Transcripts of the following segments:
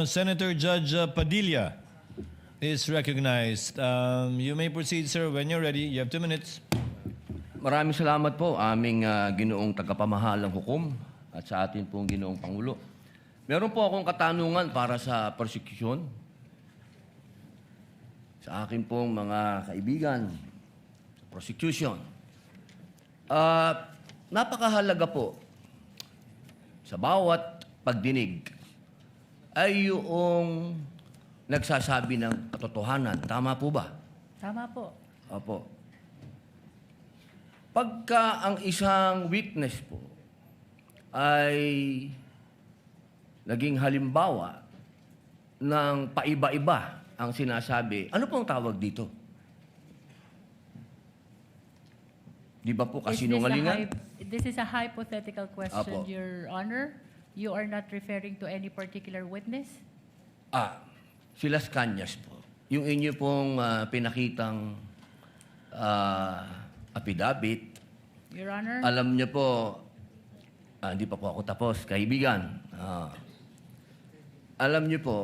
Senator Judge Padilla is recognized. You may proceed, sir, when you're ready. You have 2 minutes. Maraming salamat po aming ginoong tagapamahalang hukom at sa atin pong ginoong Pangulo. Meron po akong katanungan para sa persecution sa akin pong mga kaibigan sa prosecution. Napakahalaga po sa bawat pagdinig ay yung nagsasabi ng katotohanan. Tama po ba? Tama po. Opo. Pagka ang isang witness po ay naging halimbawa ng paiba-iba ang sinasabi, ano pong tawag dito? Di ba po kasinungalingan? This is a hypothetical question, Apo. Your Honor. You are not referring to any particular witness? Si Las Cañas po. Yung inyo pong pinakitang affidavit, Your Honor? alam niyo po, hindi pa po ako tapos, kaibigan. Alam niyo po,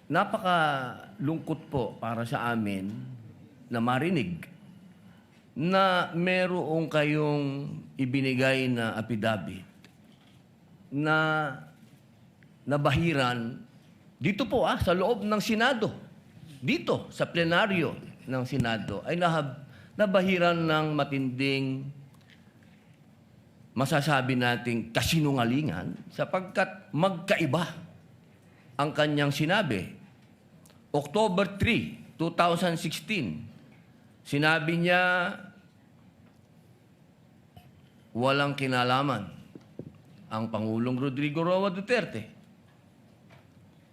napakalungkot po para sa amin na marinig na merong kayong ibinigay na affidavit na nabahiran dito po sa loob ng Senado. Dito, sa plenaryo ng Senado, ay nabahiran ng matinding masasabi nating kasinungalingan sapagkat magkaiba ang kanyang sinabi. October 3, 2016, sinabi niya walang kinalaman ang Pangulong Rodrigo Roa Duterte.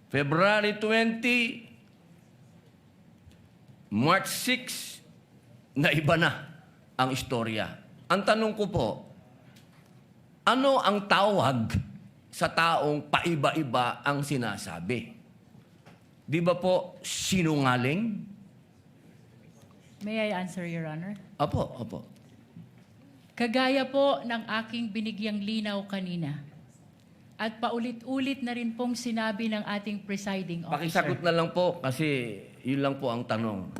February 20, March 6, na iba na ang istorya. Ang tanong ko po, ano ang tawag sa taong paiba-iba ang sinasabi? Di ba po sinungaling? May I answer, Your Honor? Opo. Kagaya po ng aking binigyang linaw kanina at paulit-ulit na rin pong sinabi ng ating presiding officer. Pakisagot na lang po kasi yun lang po ang tanong.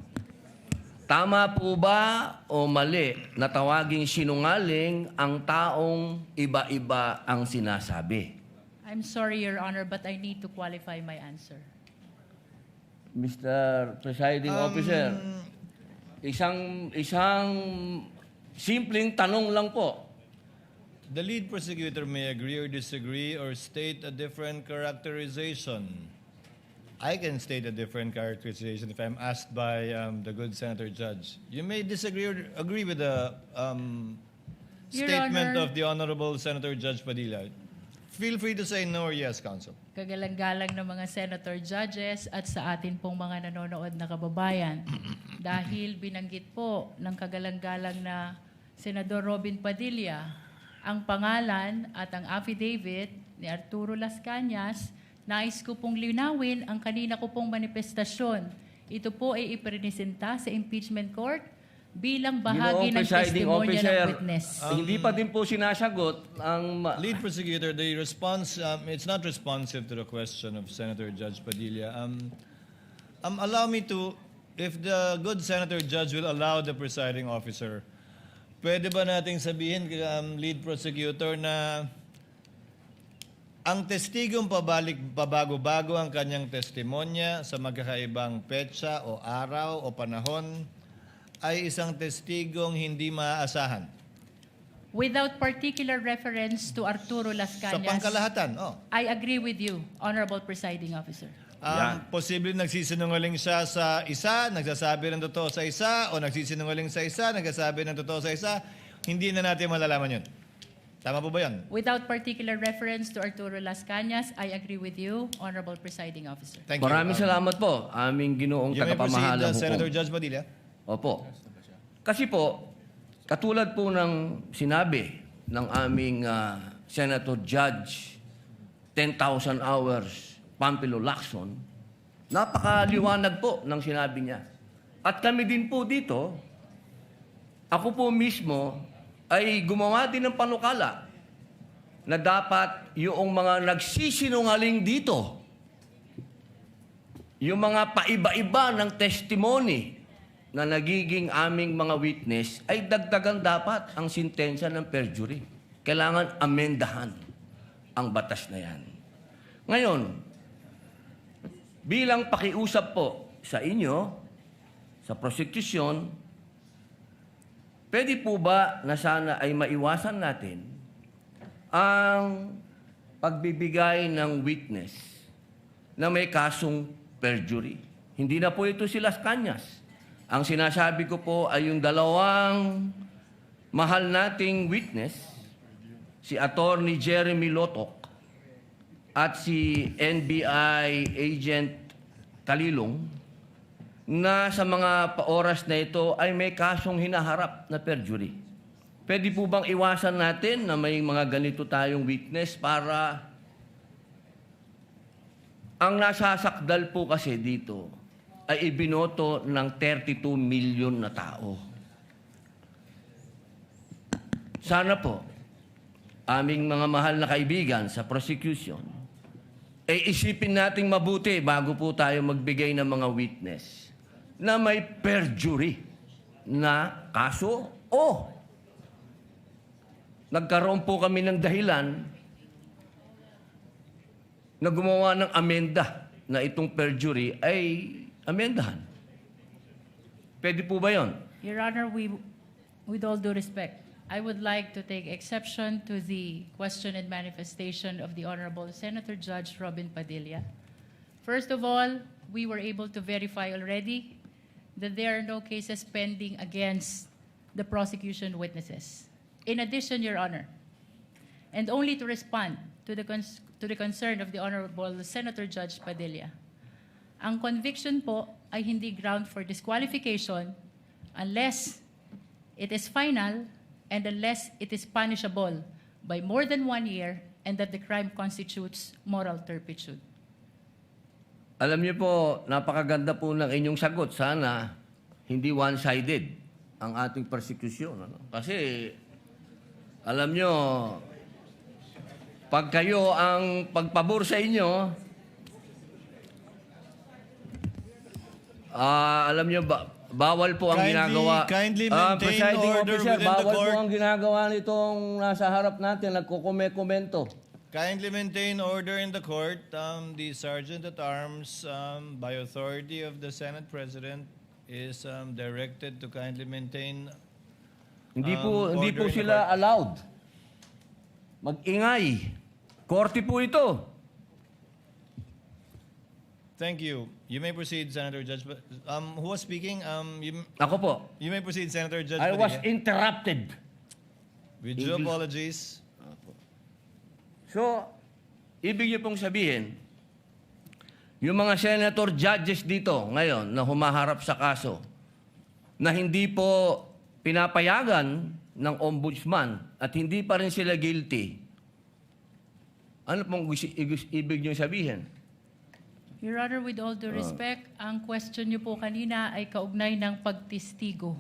Tama po ba o mali na tawaging sinungaling ang taong iba-iba ang sinasabi? I'm sorry, Your Honor, but I need to qualify my answer. Mr. Presiding Officer, isang simpleng tanong lang po. The lead prosecutor may agree or disagree or state a different characterization. I can state a different characterization if I'm asked by the good Senator Judge. You may disagree or agree with the Your statement Honor. of the Honorable Senator Judge Padilla. Feel free to say no or yes, Counsel. Kagalang-galang ng mga senator judges at sa atin pong mga nanonood na kababayan. Dahil binanggit po ng kagalang-galang na Senador Robin Padilla ang pangalan at ang affidavit ni Arturo Las Cañas, nais ko pong linawin ang kanina ko pong manifestasyon. Ito po ay ipresenta sa impeachment court bilang bahagi ng testimonya ng witness. Hindi pa din po sinasagot ang... Lead prosecutor, the response, it's not responsive to the question of Senator Judge Padilla. Allow me to, if the good Senator Judge will allow the presiding officer, pwede ba nating sabihin, lead prosecutor, na ang testigong pabago-bago ang kanyang testimonya sa magkakaibang petsa o araw o panahon ay isang testigong hindi maaasahan? Without particular reference to Arturo Las Sa Cañas, pangkalahatan, I agree with you, Honorable Presiding Officer. Posibleng nagsisinungaling siya sa isa, nagsasabi ng totoo sa isa, o nagsisinungaling sa isa, nagsasabi ng totoo sa isa, hindi na natin malalaman yun. Tama po ba yan? Without particular reference to Arturo Las Cañas, I agree with you, Honorable Presiding Officer. Thank you. Maraming salamat po, aming ginoong You may proceed, tagapamahalang Senator hukom. Judge Padilla. Opo. Kasi po, katulad po ng sinabi ng aming Senator Judge, 10,000 hours, Pampilo Lacson, napakaliwanag po ng sinabi niya. At kami din po dito, ako po mismo ay gumawa din ng panukala na dapat yung mga nagsisinungaling dito yung mga paiba-iba ng testimony na nagiging aming mga witness, ay dagdagan dapat ang sintensya ng perjury. Kailangan amendahan ang batas na yan. Ngayon, bilang pakiusap po sa inyo, sa prosecution, pwede po ba na sana ay maiwasan natin ang pagbibigay ng witness na may kasong perjury? Hindi na po ito si Las Cañas. Ang sinasabi ko po ay yung dalawang mahal nating witness, si Attorney Jeremy Lotok at si NBI Agent Talilong, na sa mga oras na ito ay may kasong hinaharap na perjury. Pwede po bang iwasan natin na may mga ganito tayong witness para ang nasasakdal po kasi dito ay ibinoto ng 32 million na tao. Sana po, aming mga mahal na kaibigan sa prosecution, ay isipin nating mabuti bago po tayo magbigay ng mga witness na may perjury na kaso o nagkaroon po kami ng dahilan na gumawa ng amenda na itong perjury ay amendahan. Pwede po ba yon? Your Honor, with all due respect, I would like to take exception to the question and manifestation of the Honorable Senator Judge Robin Padilla. First of all, we were able to verify already that there are no cases pending against the prosecution witnesses. In addition, Your Honor, and only to respond to the concern of the Honorable Senator Judge Padilla, ang conviction po ay hindi ground for disqualification unless it is final and unless it is punishable by more than 1 year and that the crime constitutes moral turpitude. Alam niyo po, napakaganda po ng inyong sagot. Sana hindi one-sided ang ating persecution. Ano? Kasi, alam niyo, pag kayo ang pagpabor sa inyo, alam niyo, bawal po ang ginagawa. Kindly maintain Presiding order officer, within the bawal court. po ang ginagawa nitong nasa harap natin, nagkukomento. Kindly maintain order in the court. The Sergeant at Arms, by authority of the Senate President, is directed to kindly maintain Hindi po order in the sila allowed. Mag-ingay. Korte po ito. Thank you. You may proceed, Senator Judge. Who was speaking? Ako po. You may proceed, Senator Judge. I was Padilla. interrupted. With due English. apologies. So, ibig niyo pong sabihin, yung mga senator judges dito ngayon na humaharap sa kaso, na hindi po pinapayagan ng ombudsman at hindi pa rin sila guilty, ano pong ibig niyo sabihin? Your Honor, with all due respect, ang question niyo po kanina ay kaugnay ng pagtistigo.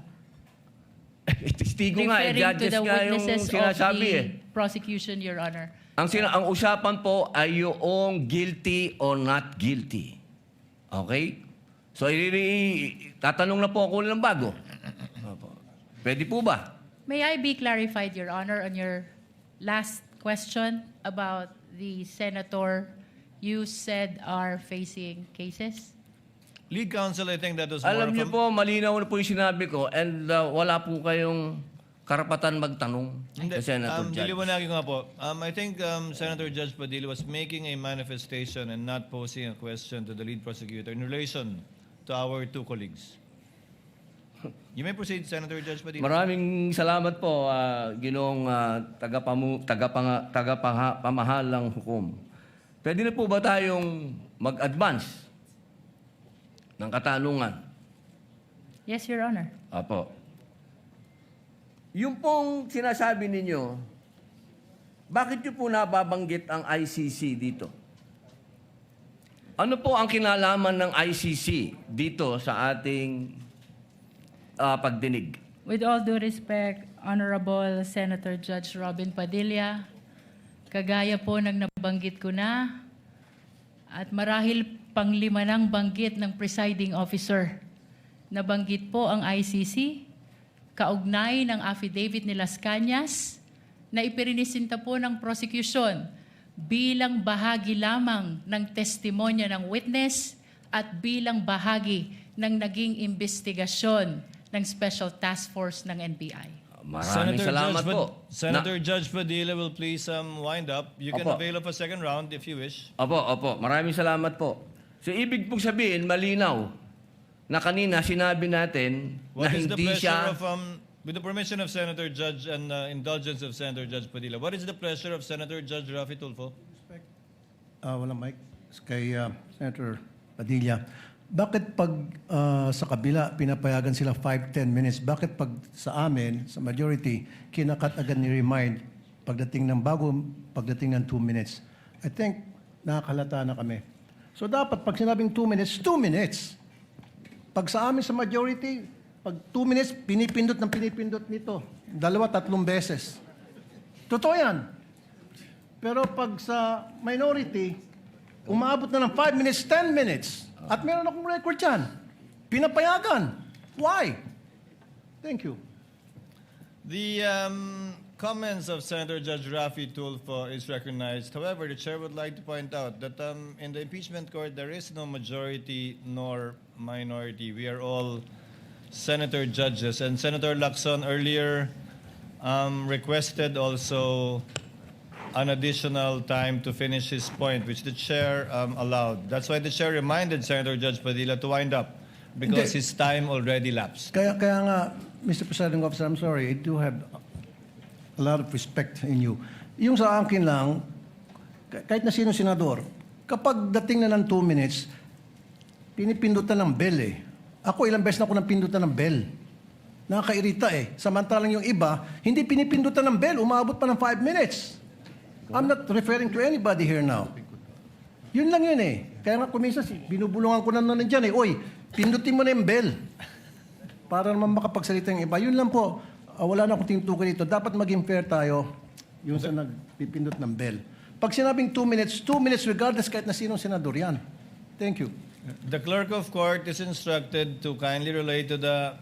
Testigo nga, Referring to judges the nga yung witnesses of sinasabi the prosecution, Your Honor. Ang usapan po ay yung guilty or not guilty. Okay? So, tatanong na po ako ng bago. Pwede po ba? May I be clarified, Your Honor, on your last question about the senator you said are facing cases? Lead counsel, I think that was more Alam of niyo po, malinaw na po yung sinabi ko and wala po kayong karapatan magtanong Hindi. sa Senator Judge. Diliwanagin ko nga po. I think Senator Judge Padilla was making a manifestation and not posing a question to the lead prosecutor in relation to our two colleagues. You may proceed, Senator Judge Padilla. Maraming salamat po, Ginoong tagapamahalang hukom. Pwede na po ba tayong mag-advance ng katanungan? Yes, Your Honor. Apo. Yung pong sinasabi ninyo, bakit nyo po nababanggit ang ICC dito? Ano po ang kinalaman ng ICC dito sa ating pagdinig? With all due respect, Honorable Senator Judge Robin Padilla, kagaya po ng nabanggit ko na, At marahil panglima ng banggit ng presiding officer. Nabanggit po ang ICC, kaugnay ng affidavit ni Las Cañas na ipirinisinta po ng prosecution bilang bahagi lamang ng testimonya ng witness at bilang bahagi ng naging investigasyon ng Special Task Force ng NBI. Maraming salamat po. Senator Judge Padilla will please wind up. You can Opo. avail of a second round if you wish. Opo. Maraming salamat po. So, ibig pong sabihin, malinaw na kanina sinabi natin na What is the hindi pressure siya... of, with the permission of Senator Judge and indulgence of Senator Judge Padilla, what is the pressure of Senator Judge Rafi Tulfo? Walang mic. Kay Senator Padilla. Bakit pag sa kabila pinapayagan sila 5-10 minutes, bakit pag sa amin, sa majority, kinakat agad ni remind pagdating ng 2 minutes? I think nakakalata na kami. So dapat pag sinabing 2 minutes, 2 minutes. Pag sa amin sa majority, pag 2 minutes, pinipindot nito. 2-3 beses. Totoo yan. Pero pag sa minority, umaabot na ng 5 minutes, 10 minutes. At meron akong record yan. Pinapayagan. Why? Thank you. The comments of Senator Judge Rafi Tulfo is recognized. However, the chair would like to point out that in the impeachment court, there is no majority nor minority. We are all senator judges. And Senator Lacson earlier requested also an additional time to finish his point, which the chair allowed. That's why the chair reminded Senator Judge Padilla to wind up, because Hindi. his time already lapsed. Kaya nga, Mr. Presiding Officer, I'm sorry, I do have a lot of respect in you. Yung sa akin lang, kahit na sino senador, kapag dating na ng 2 minutes, pinipindutan ng bell eh. Ako ilang beses na ako nang pindutan ng bell. Nakakairita eh. Samantalang yung iba, hindi pinipindutan ng bell, umaabot pa ng 5 minutes. I'm not referring to anybody here now. Yun lang yun eh. Kaya nga kumisas, binubulungan ko na nun dyan eh. Oy, pindutin mo na yung bell. Para naman makapagsalita yung iba. Yun lang po. Wala na akong tinutukoy dito. Dapat maging fair tayo yung sa nagpipindot ng bell. Pag sinabing 2 minutes regardless kahit na sinong senador yan. Thank you. The clerk of court is instructed to kindly relate to the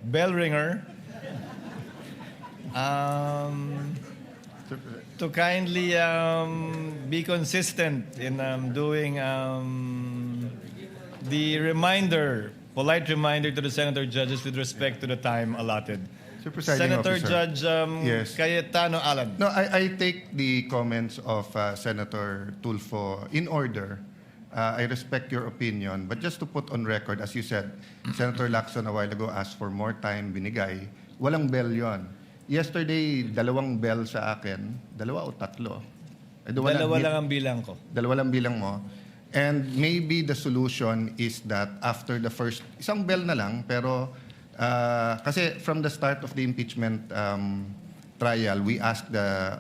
bell ringer to kindly be consistent in doing the polite reminder to the senator judges with respect to the time allotted. Mr. Presiding Senator Officer. Judge Yes. Cayetano Alan. No, I take the comments of Senator Tulfo in order. I respect your opinion, but just to put on record, as you said, Senator Lacson a while ago asked for more time, binigay. Walang bell yon. Yesterday, 2 bell sa akin. 2 o 3? Dalawa lang ang bilang ko. 2 lang bilang mo. And maybe the solution is that after the first, isang bell na lang, pero kasi from the start of the impeachment trial, we asked the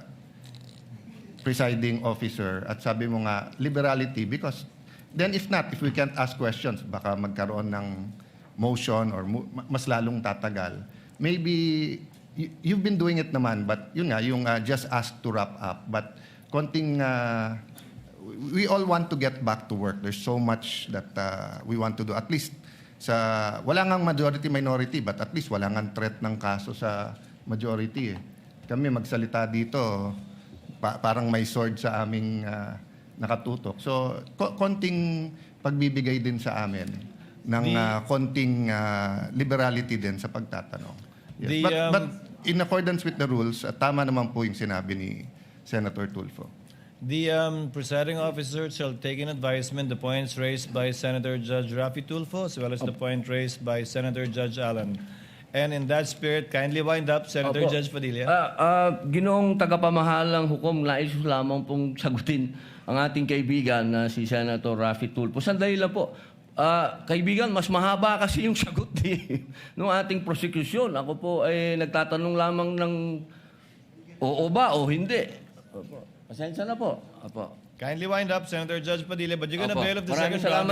presiding officer at sabi mo nga, liberality, because then if we can't ask questions, baka magkaroon ng motion or mas lalong tatagal. Maybe you've been doing it naman, but yun nga, yung just ask to wrap up. But konting, we all want to get back to work. There's so much that we want to do. At least, wala ngang majority-minority, but at least wala ngang threat ng kaso sa majority. Eh. Kami magsalita dito, parang may sword sa aming nakatutok. So, konting pagbibigay din sa amin ng konting liberality din sa pagtatanong. Yes. But in accordance with the rules, tama naman po yung sinabi ni Senator Tulfo. The presiding officer shall take in advisement the points raised by Senator Judge Rafi Tulfo as well as the point raised by Senator Judge Allen. And in that spirit, kindly wind up, Senator Opo. Judge Padilla. Ginoong tagapamahalang hukom, nais ko lamang pong sagutin ang ating kaibigan na si Senator Rafi Tulfo. Sandali lang po. Kaibigan, mas mahaba kasi yung sagot ng ating prosecution. Ako po ay nagtatanong lamang ng oo ba o hindi. Opo. Pasensya na po. Opo. Kindly wind up, Senator Judge Padilla, but you're going to Opo. bail of the Maraming second round.